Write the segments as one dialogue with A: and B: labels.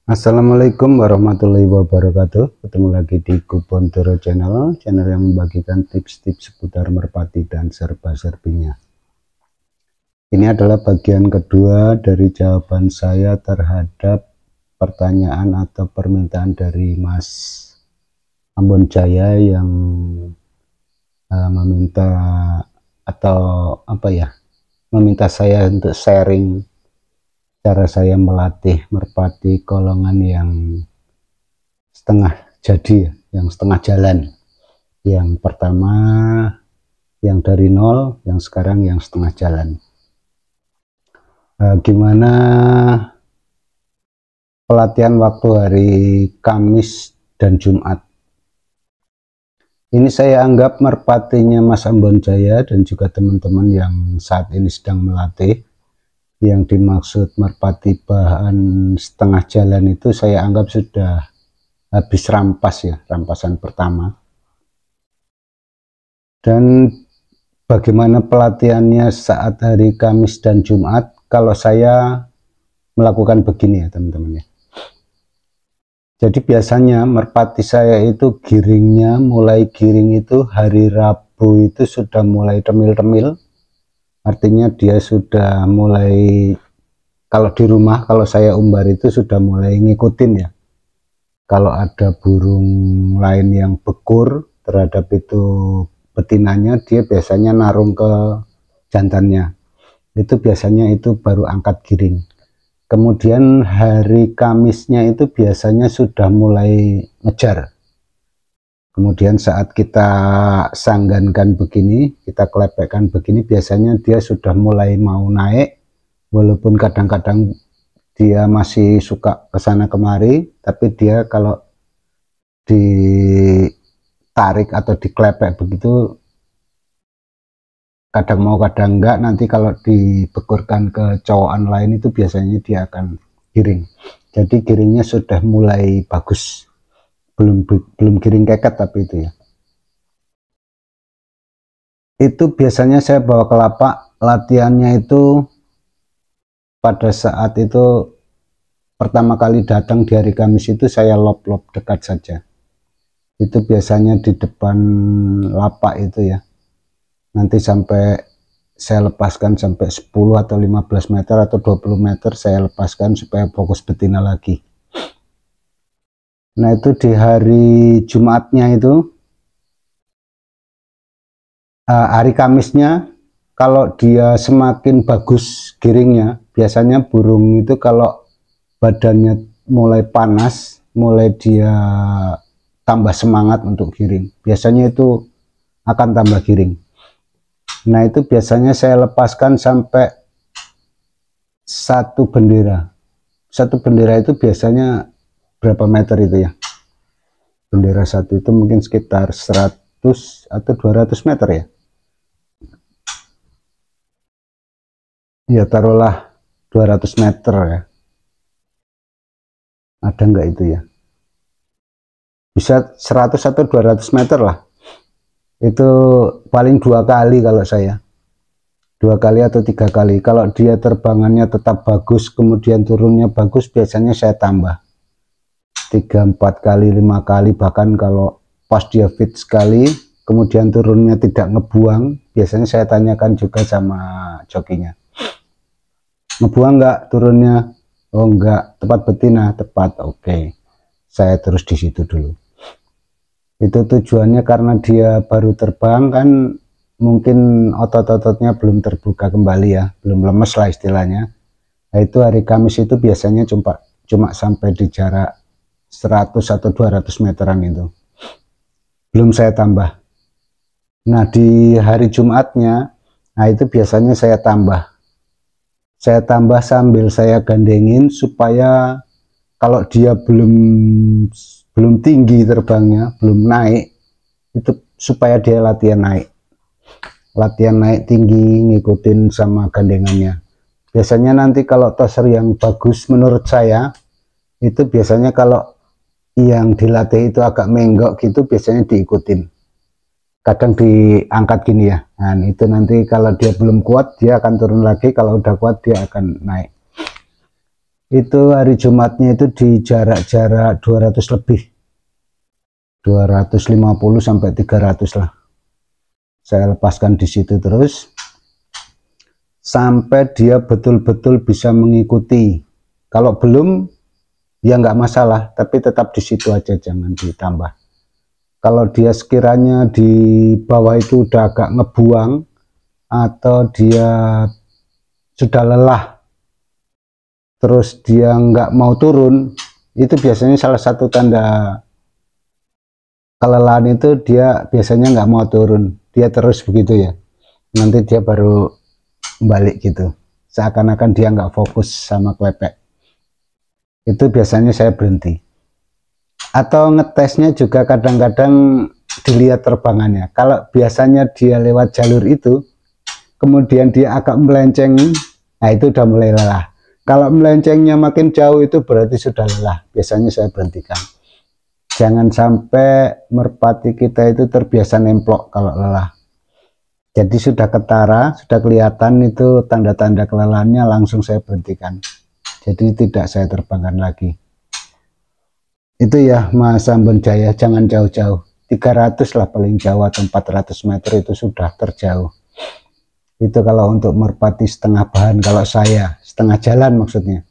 A: Assalamualaikum warahmatullahi wabarakatuh. Ketemu lagi di Kubontoro channel yang membagikan tips-tips seputar merpati dan serba-serbinya. Ini adalah bagian kedua dari jawaban saya terhadap pertanyaan atau permintaan dari Mas Ambon Jaya yang meminta atau meminta saya untuk sharing cara saya melatih merpati kolongan yang setengah jadi, yang setengah jalan. Yang pertama yang dari nol, yang sekarang yang setengah jalan. Gimana pelatihan waktu hari Kamis dan Jumat? Ini saya anggap merpatinya Mas Ambon Jaya dan juga teman-teman yang saat ini sedang melatih. Yang dimaksud merpati bahan setengah jalan itu saya anggap sudah habis rampas ya, rampasan pertama. Dan bagaimana pelatihannya saat hari Kamis dan Jumat? Kalau saya melakukan begini ya teman-teman ya. Jadi biasanya merpati saya itu giringnya, mulai giring itu hari Rabu itu sudah mulai temil-temil. Artinya dia sudah mulai, kalau di rumah, kalau saya umbar itu sudah mulai ngikutin ya. Kalau ada burung lain yang bekur terhadap itu betinanya, dia biasanya narung ke jantannya. Itu biasanya itu baru angkat giring. Kemudian hari Kamisnya itu biasanya sudah mulai ngejar. Kemudian saat kita sanggankan begini, kita kelepekkan begini, biasanya dia sudah mulai mau naik, walaupun kadang-kadang dia masih suka kesana kemari, tapi dia kalau ditarik atau diklepek begitu, kadang mau kadang enggak. Nanti kalau dibekurkan ke cowokan lain itu biasanya dia akan giring. Jadi giringnya sudah mulai bagus. Belum giring keket tapi itu ya. Itu biasanya saya bawa ke lapak, latihannya itu pada saat itu pertama kali datang di hari Kamis itu saya lop-lop dekat saja. Itu biasanya di depan lapak itu ya. Nanti sampai saya lepaskan sampai 10 atau 15 meter atau 20 meter saya lepaskan supaya fokus betina lagi. Nah itu di hari Jumatnya itu, hari Kamisnya, kalau dia semakin bagus giringnya, biasanya burung itu kalau badannya mulai panas, mulai dia tambah semangat untuk giring. Biasanya itu akan tambah giring. Nah itu biasanya saya lepaskan sampai satu bendera. Satu bendera itu biasanya berapa meter itu ya? Bendera satu itu mungkin sekitar 100 atau 200 meter ya. Ya taruhlah 200 meter ya. Ada enggak itu ya? Bisa 100 atau 200 meter lah. Itu paling 2 kali kalau saya. 2 kali atau 3 kali. Kalau dia terbangannya tetap bagus, kemudian turunnya bagus, biasanya saya tambah 3-4 kali, 5 kali, bahkan kalau pas dia fit sekali kemudian turunnya tidak ngebuang, biasanya saya tanyakan juga sama jokinya, ngebuang enggak turunnya? Oh enggak, tepat betina, tepat, oke. Saya terus di situ dulu. Itu tujuannya karena dia baru terbang kan, mungkin otot-ototnya belum terbuka kembali ya, belum lemes lah istilahnya. Nah itu hari Kamis itu biasanya cuma sampai di jarak 100 atau 200 meteran itu, belum saya tambah. Nah di hari Jumatnya, nah itu biasanya saya tambah sambil saya gandengin supaya kalau dia belum tinggi terbangnya, belum naik, itu supaya dia latihan naik tinggi, ngikutin sama gandengannya. Biasanya nanti kalau toser yang bagus menurut saya itu biasanya kalau yang dilatih itu agak menggok gitu, biasanya diikutin, kadang diangkat gini ya. Nah itu nanti kalau dia belum kuat dia akan turun lagi, kalau udah kuat dia akan naik. Itu hari Jumatnya itu di jarak-jarak 200 lebih, 250 sampai 300 lah. Saya lepaskan di situ terus sampai dia betul-betul bisa mengikuti. Kalau belum ya nggak masalah, tapi tetap di situ aja, jangan ditambah. Kalau dia sekiranya di bawah itu udah agak ngebuang atau dia sudah lelah terus dia nggak mau turun, itu biasanya salah satu tanda kelelahan. Itu dia biasanya nggak mau turun, dia terus begitu ya, nanti dia baru balik gitu, seakan-akan dia nggak fokus sama klepek. Itu biasanya saya berhenti. Atau ngetesnya juga kadang-kadang dilihat terbangannya. Kalau biasanya dia lewat jalur itu kemudian dia agak melenceng, nah itu udah mulai lelah. Kalau melencengnya makin jauh itu berarti sudah lelah, biasanya saya berhentikan. Jangan sampai merpati kita itu terbiasa nemplok kalau lelah. Jadi sudah ketara, sudah kelihatan itu tanda-tanda kelelahannya, langsung saya berhentikan. Jadi tidak saya terbangkan lagi. Itu ya Mas Ambon Jaya, jangan jauh-jauh. 300 lah paling jauh atau 400 meter itu sudah terjauh. Itu kalau untuk merpati setengah bahan, kalau saya setengah jalan maksudnya.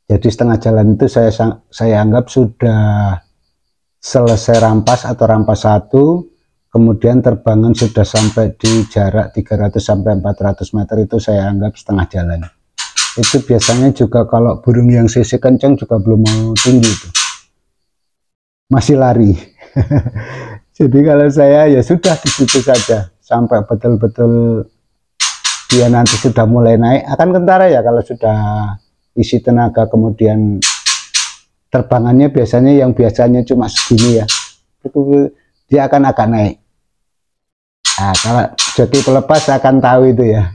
A: Jadi setengah jalan itu saya anggap sudah selesai rampas atau rampas 1, kemudian terbangan sudah sampai di jarak 300 sampai 400 meter, itu saya anggap setengah jalan. Itu biasanya juga kalau burung yang sisi kencang juga belum mau tinggi itu, masih lari. Jadi kalau saya ya sudah di situ saja sampai betul-betul dia nanti sudah mulai naik. Akan kentara ya kalau sudah isi tenaga, kemudian terbangannya biasanya yang biasanya cuma segini ya, itu dia akan agak naik. Nah, kalau joki pelepas akan tahu itu ya.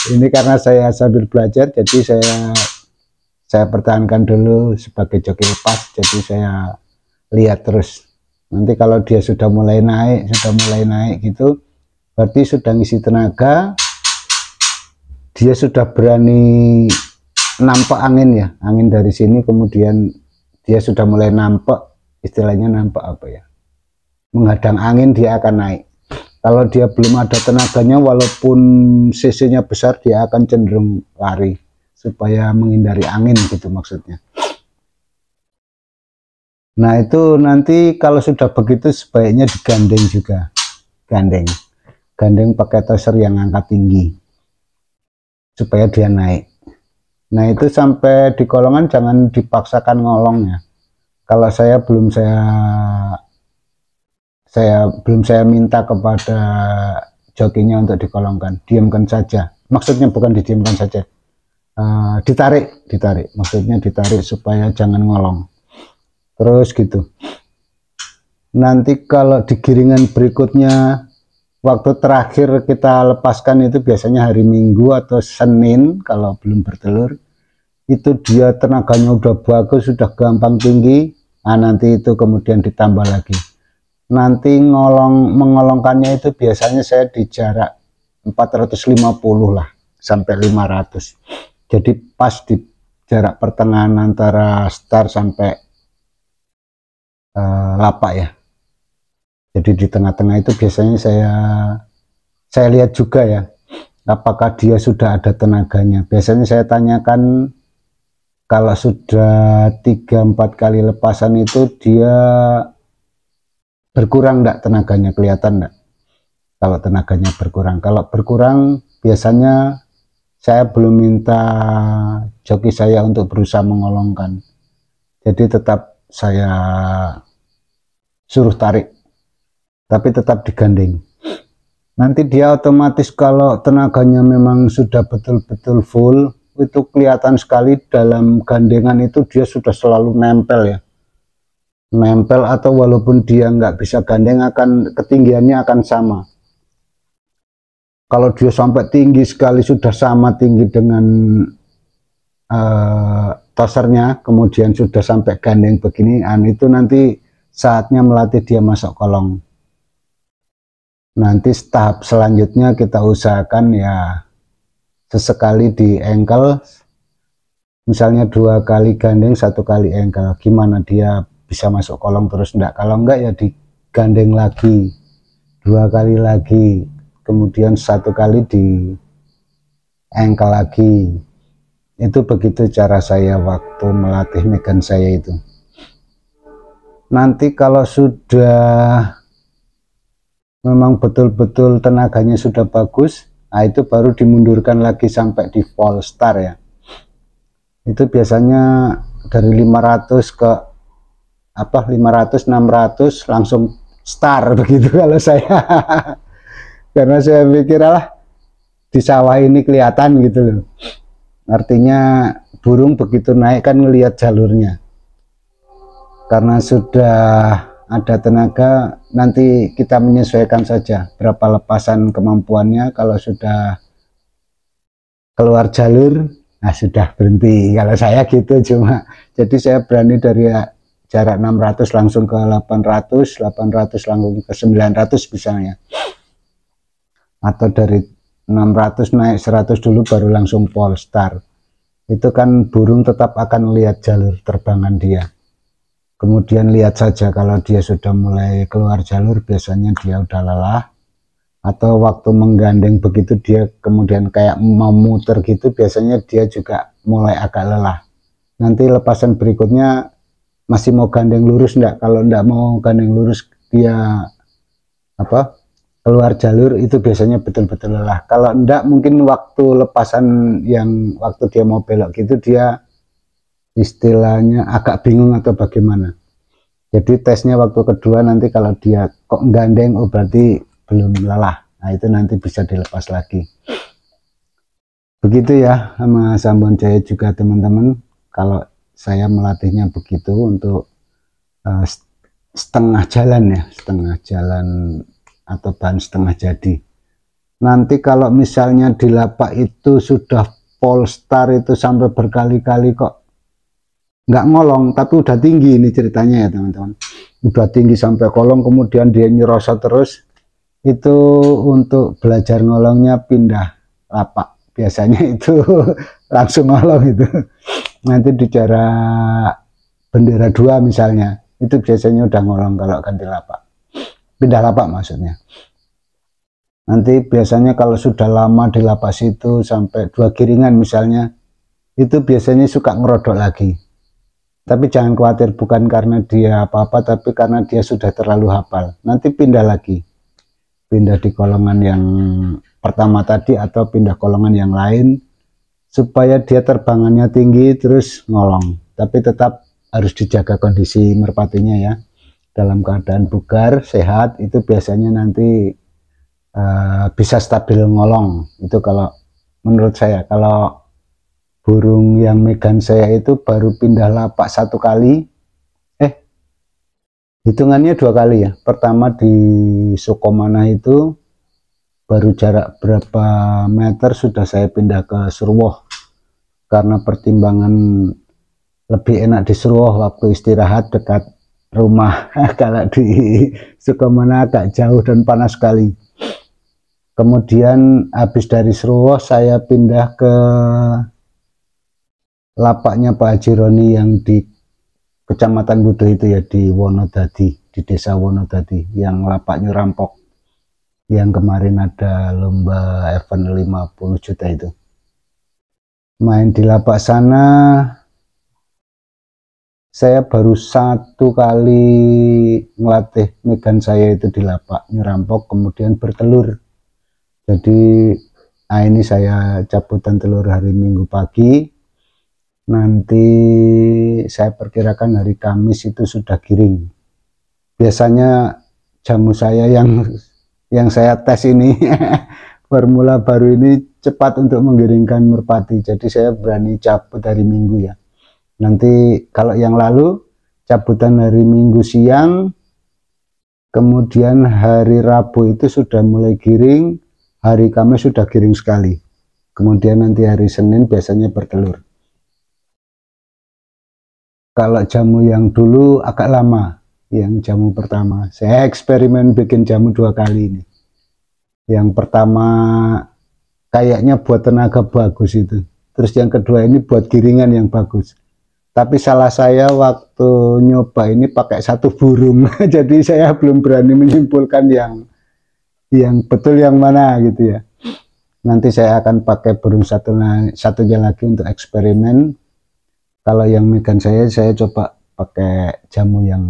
A: Ini karena saya sambil belajar, jadi saya pertahankan dulu sebagai joki lepas. Jadi saya lihat terus. Nanti kalau dia sudah mulai naik gitu, berarti sudah ngisi tenaga, dia sudah berani nampak angin ya, angin dari sini, kemudian dia sudah mulai nampak, istilahnya nampak apa ya, menghadang angin, dia akan naik. Kalau dia belum ada tenaganya, walaupun cc-nya besar, dia akan cenderung lari supaya menghindari angin gitu maksudnya. Nah itu nanti kalau sudah begitu sebaiknya digandeng juga, gandeng pakai toser yang angkat tinggi supaya dia naik. Nah itu sampai di kolongan jangan dipaksakan ngolongnya. Kalau saya belum saya minta kepada jokinya untuk dikolongkan, diamkan saja. Maksudnya bukan didiamkan saja, ditarik, maksudnya ditarik supaya jangan ngolong. Terus gitu. Nanti kalau di giringan berikutnya, waktu terakhir kita lepaskan itu biasanya hari Minggu atau Senin kalau belum bertelur. Itu dia tenaganya udah bagus, sudah gampang tinggi. Nah nanti itu kemudian ditambah lagi. Nanti mengolongkannya itu biasanya saya di jarak 450 lah sampai 500. Jadi pas di jarak pertengahan antara start sampai lapak ya. Jadi di tengah-tengah itu biasanya saya lihat juga ya, apakah dia sudah ada tenaganya. Biasanya saya tanyakan kalau sudah 3-4 kali lepasan itu dia berkurang enggak tenaganya, kelihatan enggak kalau tenaganya berkurang. Kalau berkurang biasanya saya belum minta joki saya untuk berusaha mengolongkan, jadi tetap saya suruh tarik, tapi tetap digandeng. Nanti dia otomatis kalau tenaganya memang sudah betul-betul full, itu kelihatan sekali dalam gandengan itu dia sudah selalu nempel ya, nempel, atau walaupun dia nggak bisa gandeng, akan ketinggiannya akan sama. Kalau dia sampai tinggi sekali, sudah sama tinggi dengan tosernya, kemudian sudah sampai gandeng begini, itu nanti saatnya melatih dia masuk kolong. Nanti tahap selanjutnya kita usahakan ya sesekali di engkel, misalnya 2 kali gandeng 1 kali engkel, gimana dia bisa masuk kolong terus? Enggak, kalau enggak ya digandeng lagi 2 kali lagi, kemudian 1 kali di engkel lagi. Itu begitu cara saya waktu melatih Megan saya itu. Nanti kalau sudah memang betul-betul tenaganya sudah bagus, nah itu baru dimundurkan lagi sampai di full star ya. Itu biasanya dari 500 ke 500 600 langsung star begitu kalau saya. Karena saya pikir di sawah ini kelihatan gitu loh. Artinya burung begitu naik kan ngelihat jalurnya. Karena sudah ada tenaga, nanti kita menyesuaikan saja berapa lepasan kemampuannya. Kalau sudah keluar jalur, nah sudah berhenti. Kalau saya gitu cuma. Jadi saya berani dari jarak 600 langsung ke 800, 800 langsung ke 900 misalnya. Atau dari 600 naik 100 dulu baru langsung full star. Itu kan burung tetap akan lihat jalur terbangan dia. Kemudian lihat saja kalau dia sudah mulai keluar jalur, biasanya dia udah lelah. Atau waktu menggandeng begitu dia kemudian kayak mau muter gitu, biasanya dia juga mulai agak lelah. Nanti lepasan berikutnya masih mau gandeng lurus enggak? Kalau enggak mau gandeng lurus, dia keluar jalur, itu biasanya betul-betul lelah. Kalau enggak, mungkin waktu lepasan yang waktu dia mau belok gitu, dia istilahnya agak bingung atau bagaimana. Jadi tesnya waktu kedua nanti kalau dia kok gandeng, oh berarti belum lelah. Nah itu nanti bisa dilepas lagi. Begitu ya sama Sambon Jaya juga teman-teman. Kalau saya melatihnya begitu untuk setengah jalan ya, setengah jalan atau bahan setengah jadi. Nanti kalau misalnya di lapak itu sudah full star itu sampai berkali-kali kok nggak ngolong, tapi udah tinggi ini ceritanya ya teman-teman, udah tinggi sampai kolong, kemudian dia nyerosot terus, itu untuk belajar ngolongnya pindah lapak biasanya itu langsung ngolong itu. Nanti di jarak bendera 2 misalnya, itu biasanya udah ngolong kalau ganti lapak, pindah lapak maksudnya. Nanti biasanya kalau sudah lama di lapak situ sampai 2 giringan misalnya, itu biasanya suka ngerodok lagi. Tapi jangan khawatir, bukan karena dia apa-apa, tapi karena dia sudah terlalu hafal. Nanti pindah lagi, pindah di kolongan yang pertama tadi atau pindah kolongan yang lain, supaya dia terbangannya tinggi terus ngolong. Tapi tetap harus dijaga kondisi merpatinya ya, dalam keadaan bugar, sehat, itu biasanya nanti bisa stabil ngolong. Itu kalau menurut saya. Kalau burung yang Megan saya itu baru pindah lapak 1 kali, hitungannya 2 kali ya. Pertama di Sukomana itu baru jarak berapa meter sudah saya pindah ke Suruwoh, karena pertimbangan lebih enak di Suruwoh waktu istirahat dekat rumah. Kalau di Sukomana agak jauh dan panas sekali. Kemudian habis dari Suruwoh saya pindah ke lapaknya Pak Haji Roni yang di Kecamatan Budo itu ya, di Wonodadi, di desa Wonodadi, yang lapaknya rampok, yang kemarin ada lomba event 50 juta itu. Main di lapak sana saya baru 1 kali ngelatih Megan saya itu di lapak nyerampok, kemudian bertelur. Jadi ini saya cabutan telur hari Minggu pagi, nanti saya perkirakan hari Kamis itu sudah giring. Biasanya jamu saya yang saya tes ini formula baru ini cepat untuk menggiringkan merpati, jadi saya berani cabut hari Minggu ya. Nanti kalau yang lalu cabutan hari Minggu siang, kemudian hari Rabu itu sudah mulai giring, hari Kamis sudah giring sekali, kemudian nanti hari Senin biasanya bertelur. Kalau jamu yang dulu agak lama, yang jamu pertama saya eksperimen bikin jamu 2 kali ini. Yang pertama kayaknya buat tenaga bagus itu, terus yang kedua ini buat giringan yang bagus. Tapi salah saya waktu nyoba ini pakai satu burung, jadi saya belum berani menyimpulkan yang betul yang mana gitu ya. Nanti saya akan pakai burung satunya lagi untuk eksperimen. Kalau yang megan saya coba pakai jamu yang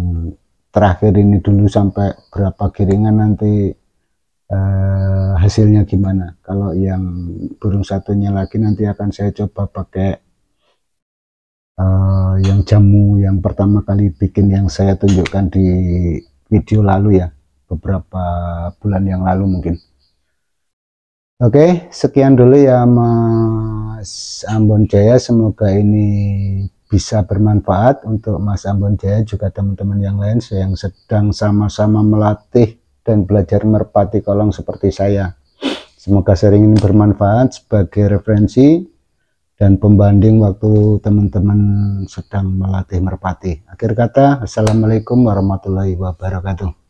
A: terakhir ini dulu sampai berapa giringan, nanti hasilnya gimana. Kalau yang burung satunya lagi nanti akan saya coba pakai yang jamu yang pertama kali bikin yang saya tunjukkan di video lalu ya, beberapa bulan yang lalu mungkin. Oke, sekian dulu ya Mas Ambon Jaya, semoga ini bisa bermanfaat untuk Mas Ambon Jaya juga teman-teman yang lain yang sedang sama-sama melatih dan belajar merpati kolong seperti saya. Semoga sharing ini bermanfaat sebagai referensi dan pembanding waktu teman-teman sedang melatih merpati. Akhir kata, Assalamualaikum warahmatullahi wabarakatuh.